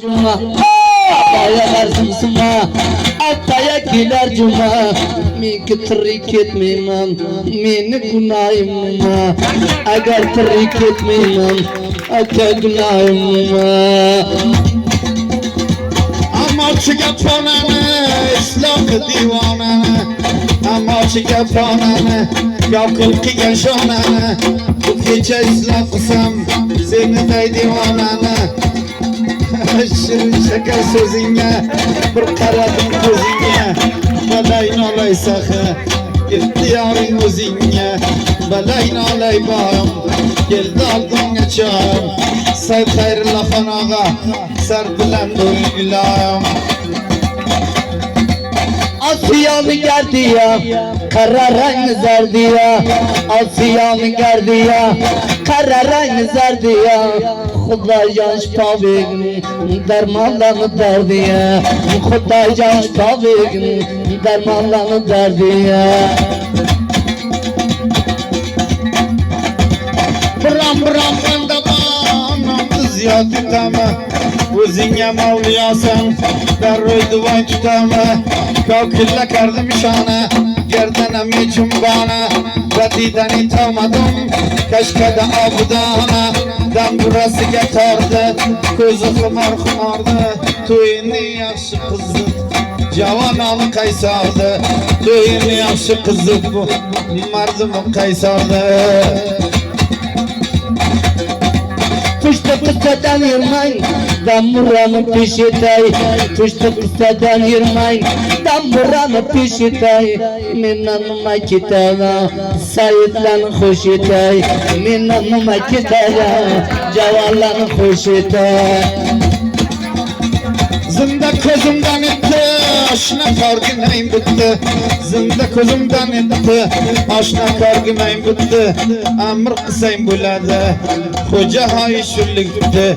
Cuma Ataya garsımsıma Ataya giler cuma Miki tırrik etmeyim Meni günahımma Agar tırrik etmeyim Ata günahımma Amorçı yapananı İslak divananı Amorçı yapananı Yakıl ki yaşananı Bu gece islakısam Seni de divananı Şirin şaka sözüne Bir karadım gözüne Balayın olay sakı İhtiyarın özüne Balayın olay bağım Geldi aldın geçağım Say hayırlı fanağa Sar bilen duygulayım Asiyamı geldi ya Kararayını zerdi ya Asiyamı geldi ya Kararayını zerdi ya Xuday janş pavegin Dermanlarını derdi ya Xuday janş pavegin Dermanlarını derdi ya Bram bram bandamam Ziyad tutama Özüne mavliyasan Darroy duvan tutama Kavkilla kardım şana Gerdanemi cumbana Radidani tamadım Kaşkada abudana Dam burası getardı Közü xımar xımardı Tuyunu yaxşı kızdı Cavan alı kaysardı Tuyunu yaxşı kızdı Bu mardımı kaysardı Tuşta kısadan yırmayın Damburanı pişitay Tuşta kısadan yırmayın Damburanı pişitay Minanıma kitana Sayitlanı hoş itay Minanıma kitana Cavallanı hoş itay Zında közümden etti Aşna kargımayım bitti Zında közümden etti Aşna kargımayım bitti Amr kısayım buladı Hoca hay şüllükti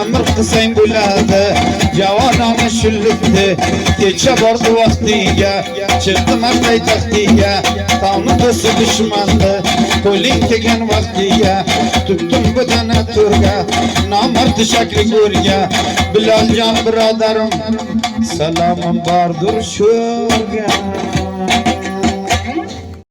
Amr kısayım buladı Cavanamı şüllükti Geçe vardı vaktiye Çıktım arkay taktiye Tanrı dısı düşmandı Kolin tegen vaktiye Tuttum bu tane turga Namartı şakli gurga Bilal can brother Selamım vardır şurga